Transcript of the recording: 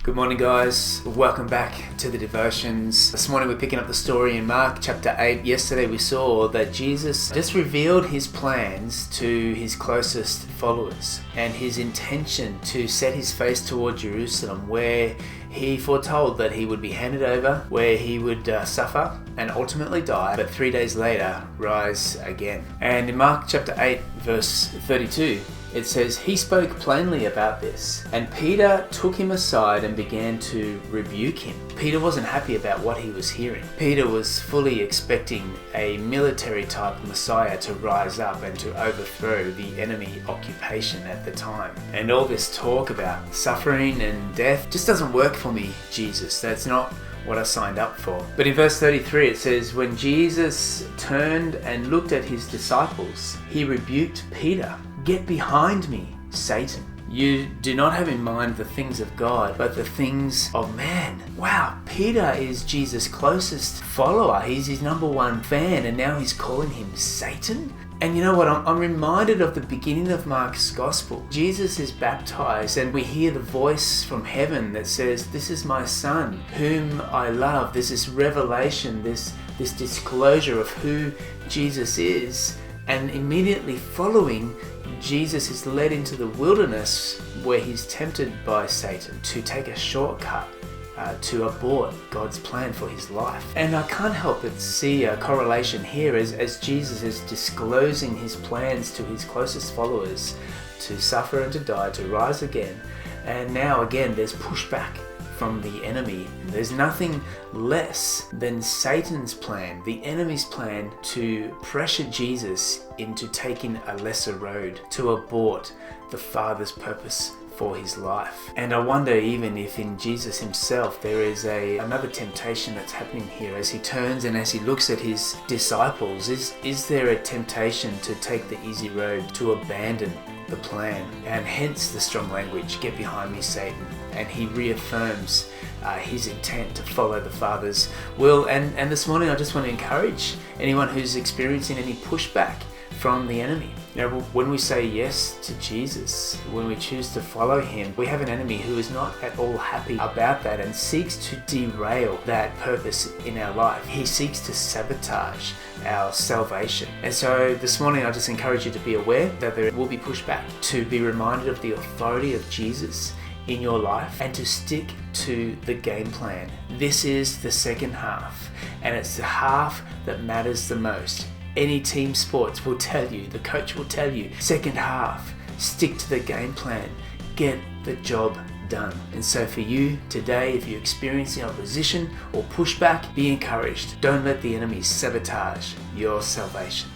Good morning, guys. Welcome back to the devotions. This morning we're picking up the story in Mark chapter 8. Yesterday we saw that Jesus just revealed his plans to his closest followers and his intention to set his face toward Jerusalem, where he foretold that he would be handed over, where he would suffer and ultimately die, but 3 days later rise again. And in Mark chapter 8 verse 32, it says, "He spoke plainly about this, and Peter took him aside and began to rebuke him." Peter wasn't happy about what he was hearing. Peter was fully expecting a military type Messiah to rise up and to overthrow the enemy occupation at the time. And all this talk about suffering and death just doesn't work for me, Jesus. That's not what I signed up for. But in verse 33 it says, "When Jesus turned and looked at his disciples, he rebuked Peter. 'Get behind me, Satan. You do not have in mind the things of God, but the things of man." Wow, Peter is Jesus' closest follower. He's his number one fan, and now he's calling him Satan? And you know what? I'm reminded of the beginning of Mark's gospel. Jesus is baptized and we hear the voice from heaven that says, "This is my son, whom I love." There's this revelation, this disclosure of who Jesus is. And immediately following, Jesus is led into the wilderness where he's tempted by Satan to take a shortcut to abort God's plan for his life. And I can't help but see a correlation here as Jesus is disclosing his plans to his closest followers to suffer and to die, to rise again. And now again there's pushback from the enemy. There's nothing less than Satan's plan, the enemy's plan, to pressure Jesus into taking a lesser road, to abort the Father's purpose for his life. And I wonder even if in Jesus himself there is another temptation that's happening here as he turns and as he looks at his disciples. Is there a temptation to take the easy road, to abandon the plan? And hence the strong language, "Get behind me, Satan." And he reaffirms his intent to follow the Father's will. And this morning I just want to encourage anyone who's experiencing any pushback from the enemy. You know, when we say yes to Jesus, when we choose to follow him, we have an enemy who is not at all happy about that and seeks to derail that purpose in our life. He seeks to sabotage our salvation. And so this morning I just encourage you to be aware that there will be pushback, to be reminded of the authority of Jesus in your life, and to stick to the game plan. This is the second half, and it's the half that matters the most. Any team sports will tell you, the coach will tell you, second half, stick to the game plan, get the job done. And so for you today, if you're experiencing opposition or pushback, be encouraged. Don't let the enemy sabotage your salvation.